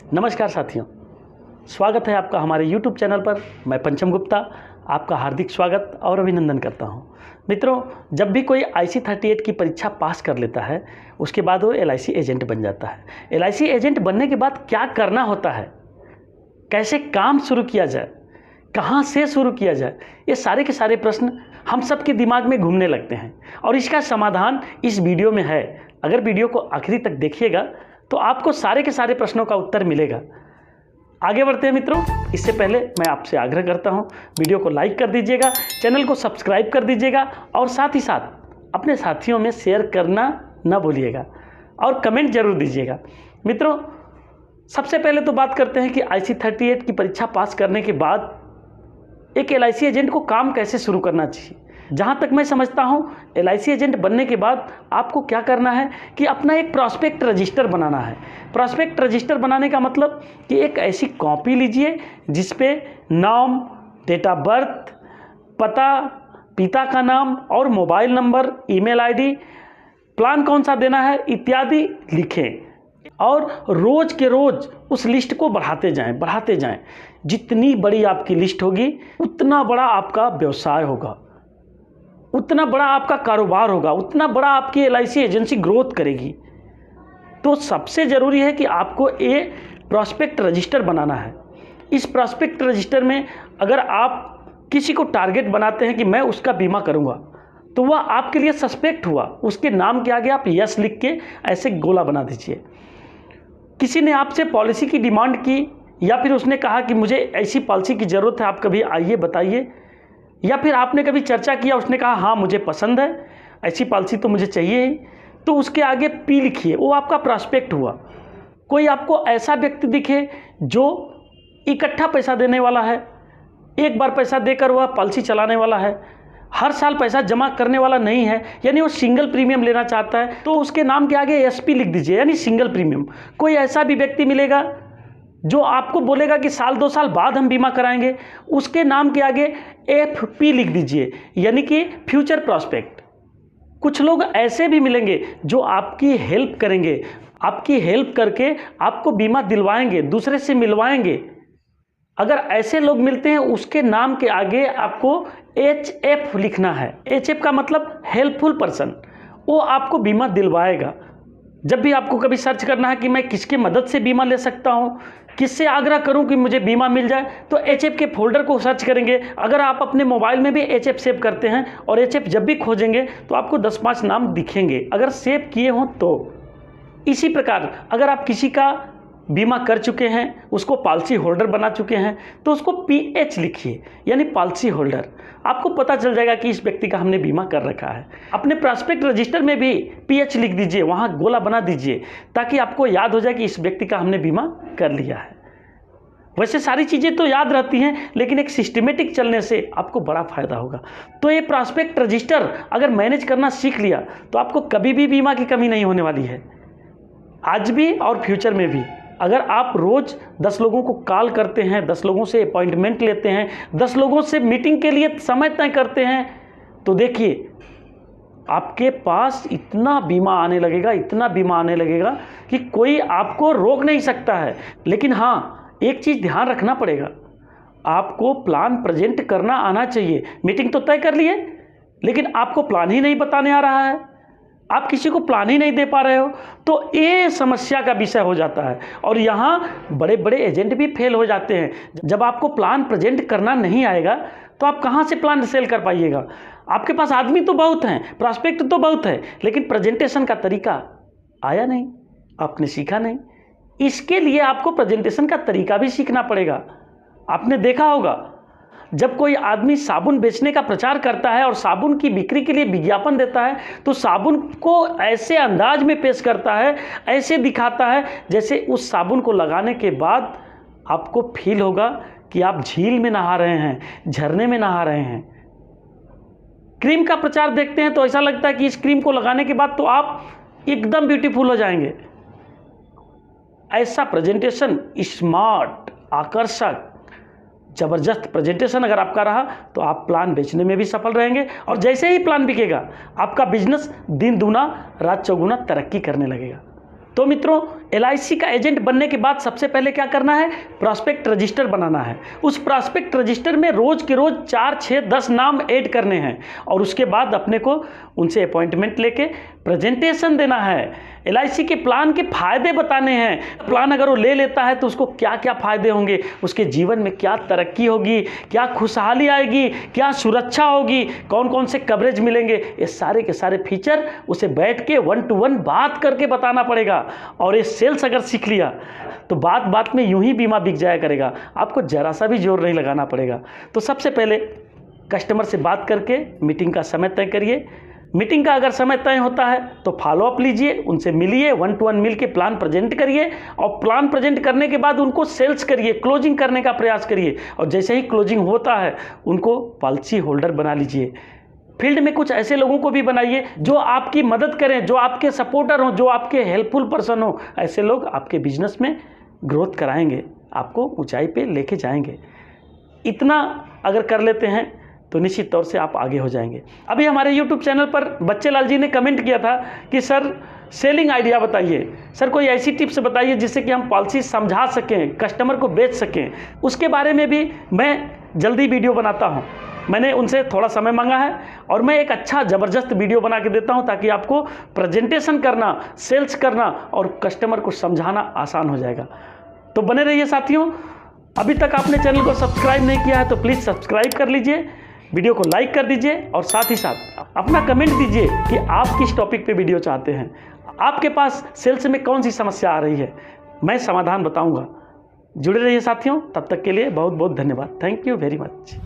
नमस्कार साथियों, स्वागत है आपका हमारे YouTube चैनल पर। मैं पंचम गुप्ता आपका हार्दिक स्वागत और अभिनंदन करता हूं। मित्रों, जब भी कोई IC38 की परीक्षा पास कर लेता है उसके बाद वो LIC एजेंट बन जाता है। LIC एजेंट बनने के बाद क्या करना होता है, कैसे काम शुरू किया जाए, कहाँ से शुरू किया जाए, ये सारे के सारे प्रश्न हम सब के दिमाग में घूमने लगते हैं और इसका समाधान इस वीडियो में है। अगर वीडियो को आखिरी तक देखिएगा तो आपको सारे के सारे प्रश्नों का उत्तर मिलेगा। आगे बढ़ते हैं मित्रों, इससे पहले मैं आपसे आग्रह करता हूं, वीडियो को लाइक कर दीजिएगा, चैनल को सब्सक्राइब कर दीजिएगा और साथ ही साथ अपने साथियों में शेयर करना ना भूलिएगा और कमेंट जरूर दीजिएगा। मित्रों, सबसे पहले तो बात करते हैं कि IC38 की परीक्षा पास करने के बाद एक LIC एजेंट को काम कैसे शुरू करना चाहिए। जहाँ तक मैं समझता हूँ, LIC एजेंट बनने के बाद आपको क्या करना है कि अपना एक प्रॉस्पेक्ट रजिस्टर बनाना है। प्रॉस्पेक्ट रजिस्टर बनाने का मतलब कि एक ऐसी कॉपी लीजिए जिस पे नाम, डेट ऑफ बर्थ, पता, पिता का नाम और mobile number, email ID, plan कौन सा देना है इत्यादि लिखें और रोज़ के रोज़ उस लिस्ट को बढ़ाते जाएं। जितनी बड़ी आपकी लिस्ट होगी उतना बड़ा आपका व्यवसाय होगा, उतना बड़ा आपका कारोबार होगा, उतना बड़ा आपकी LIC एजेंसी ग्रोथ करेगी। तो सबसे ज़रूरी है कि आपको ये प्रॉस्पेक्ट रजिस्टर बनाना है। इस प्रॉस्पेक्ट रजिस्टर में अगर आप किसी को टारगेट बनाते हैं कि मैं उसका बीमा करूंगा, तो वह आपके लिए सस्पेक्ट हुआ। उसके नाम के आगे आप यस लिख के ऐसे गोला बना दीजिए। किसी ने आपसे पॉलिसी की डिमांड की या फिर उसने कहा कि मुझे ऐसी पॉलिसी की ज़रूरत है, आप कभी आइए बताइए, या फिर आपने कभी चर्चा किया, उसने कहा हाँ मुझे पसंद है, ऐसी पॉलिसी तो मुझे चाहिए ही, तो उसके आगे P लिखिए, वो आपका प्रॉस्पेक्ट हुआ। कोई आपको ऐसा व्यक्ति दिखे जो इकट्ठा पैसा देने वाला है, एक बार पैसा देकर वह पॉलिसी चलाने वाला है, हर साल पैसा जमा करने वाला नहीं है, यानी वो सिंगल प्रीमियम लेना चाहता है, तो उसके नाम के आगे SP लिख दीजिए, यानी सिंगल प्रीमियम। कोई ऐसा भी व्यक्ति मिलेगा जो आपको बोलेगा कि साल 2 साल बाद हम बीमा कराएंगे, उसके नाम के आगे FP लिख दीजिए, यानी कि फ्यूचर प्रॉस्पेक्ट। कुछ लोग ऐसे भी मिलेंगे जो आपकी हेल्प करेंगे, आपकी हेल्प करके आपको बीमा दिलवाएंगे, दूसरे से मिलवाएंगे। अगर ऐसे लोग मिलते हैं उसके नाम के आगे आपको HF लिखना है। HF का मतलब हेल्पफुल पर्सन, वो आपको बीमा दिलवाएगा। जब भी आपको कभी सर्च करना है कि मैं किसकी मदद से बीमा ले सकता हूँ, किससे आग्रह करूं कि मुझे बीमा मिल जाए, तो HF के फोल्डर को सर्च करेंगे। अगर आप अपने मोबाइल में भी HF सेव करते हैं और HF जब भी खोजेंगे तो आपको 10-5 नाम दिखेंगे, अगर सेव किए हों तो। इसी प्रकार अगर आप किसी का बीमा कर चुके हैं, उसको पॉलिसी होल्डर बना चुके हैं, तो उसको PH लिखिए, यानी पॉलिसी होल्डर। आपको पता चल जाएगा कि इस व्यक्ति का हमने बीमा कर रखा है। अपने प्रॉस्पेक्ट रजिस्टर में भी PH लिख दीजिए, वहाँ गोला बना दीजिए, ताकि आपको याद हो जाए कि इस व्यक्ति का हमने बीमा कर लिया है। वैसे सारी चीज़ें तो याद रहती हैं, लेकिन एक सिस्टमेटिक चलने से आपको बड़ा फायदा होगा। तो ये प्रॉस्पेक्ट रजिस्टर अगर मैनेज करना सीख लिया तो आपको कभी भी बीमा की कमी नहीं होने वाली है, आज भी और फ्यूचर में भी। अगर आप रोज़ 10 लोगों को कॉल करते हैं, 10 लोगों से अपॉइंटमेंट लेते हैं, 10 लोगों से मीटिंग के लिए समय तय करते हैं, तो देखिए आपके पास इतना बीमा आने लगेगा कि कोई आपको रोक नहीं सकता है। लेकिन हाँ, एक चीज़ ध्यान रखना पड़ेगा, आपको प्लान प्रेजेंट करना आना चाहिए। मीटिंग तो तय कर लिए, लेकिन आपको प्लान ही नहीं बताने आ रहा है, आप किसी को प्लान ही नहीं दे पा रहे हो, तो ये समस्या का विषय हो जाता है। और यहाँ बड़े बड़े एजेंट भी फेल हो जाते हैं। जब आपको प्लान प्रेजेंट करना नहीं आएगा तो आप कहाँ से प्लान सेल कर पाइएगा। आपके पास आदमी तो बहुत हैं, प्रॉस्पेक्ट तो बहुत है, लेकिन प्रेजेंटेशन का तरीका आया नहीं, आपने सीखा नहीं। इसके लिए आपको प्रेजेंटेशन का तरीका भी सीखना पड़ेगा। आपने देखा होगा, जब कोई आदमी साबुन बेचने का प्रचार करता है और साबुन की बिक्री के लिए विज्ञापन देता है, तो साबुन को ऐसे अंदाज में पेश करता है, ऐसे दिखाता है जैसे उस साबुन को लगाने के बाद आपको फील होगा कि आप झील में नहा रहे हैं, झरने में नहा रहे हैं। क्रीम का प्रचार देखते हैं तो ऐसा लगता है कि इस क्रीम को लगाने के बाद तो आप एकदम ब्यूटीफुल हो जाएंगे। ऐसा प्रेजेंटेशन, स्मार्ट, आकर्षक, ज़बरदस्त प्रेजेंटेशन अगर आपका रहा तो आप प्लान बेचने में भी सफल रहेंगे। और जैसे ही प्लान बिकेगा, आपका बिजनेस दिन दूना रात चौगुना तरक्की करने लगेगा। तो मित्रों, LIC का एजेंट बनने के बाद सबसे पहले क्या करना है, प्रॉस्पेक्ट रजिस्टर बनाना है। उस प्रॉस्पेक्ट रजिस्टर में रोज के रोज 4, 6, 10 नाम ऐड करने हैं और उसके बाद अपने को उनसे अपॉइंटमेंट लेके प्रेजेंटेशन देना है। LIC के प्लान के फायदे बताने हैं। प्लान अगर वो ले लेता है तो उसको क्या क्या फायदे होंगे, उसके जीवन में क्या तरक्की होगी, क्या खुशहाली आएगी, क्या सुरक्षा होगी, कौन कौन से कवरेज मिलेंगे, ये सारे के सारे फीचर उसे बैठ के 1 to 1 बात करके बताना पड़ेगा। और ये सेल्स अगर सीख लिया तो बात बात में यूं ही बीमा बिक जाया करेगा, आपको जरा सा भी जोर नहीं लगाना पड़ेगा। तो सबसे पहले कस्टमर से बात करके मीटिंग का समय तय करिए। मीटिंग का अगर समय तय होता है तो फॉलोअप लीजिए, उनसे मिलिए, 1 to 1 मिल के प्लान प्रेजेंट करिए और प्लान प्रेजेंट करने के बाद उनको सेल्स करिए, क्लोजिंग करने का प्रयास करिए और जैसे ही क्लोजिंग होता है उनको पॉलिसी होल्डर बना लीजिए। फील्ड में कुछ ऐसे लोगों को भी बनाइए जो आपकी मदद करें, जो आपके सपोर्टर हों, जो आपके हेल्पफुल पर्सन हो। ऐसे लोग आपके बिजनेस में ग्रोथ कराएंगे, आपको ऊंचाई पे लेके जाएंगे। इतना अगर कर लेते हैं तो निश्चित तौर से आप आगे हो जाएंगे। अभी हमारे YouTube चैनल पर बच्चे लाल जी ने कमेंट किया था कि सर सेलिंग आइडिया बताइए, सर कोई ऐसी टिप्स बताइए जिससे कि हम पॉलिसी समझा सकें, कस्टमर को बेच सकें। उसके बारे में भी मैं जल्दी वीडियो बनाता हूं। मैंने उनसे थोड़ा समय मांगा है और मैं एक अच्छा ज़बरदस्त वीडियो बना के देता हूं ताकि आपको प्रेजेंटेशन करना, सेल्स करना और कस्टमर को समझाना आसान हो जाएगा। तो बने रहिए साथियों। अभी तक आपने चैनल को सब्सक्राइब नहीं किया है तो प्लीज़ सब्सक्राइब कर लीजिए, वीडियो को लाइक कर दीजिए और साथ ही साथ अपना कमेंट दीजिए कि आप किस टॉपिक पे वीडियो चाहते हैं। आपके पास सेल्स में कौन सी समस्या आ रही है, मैं समाधान बताऊंगा। जुड़े रहिए साथियों, तब तक के लिए बहुत बहुत धन्यवाद। Thank you very much.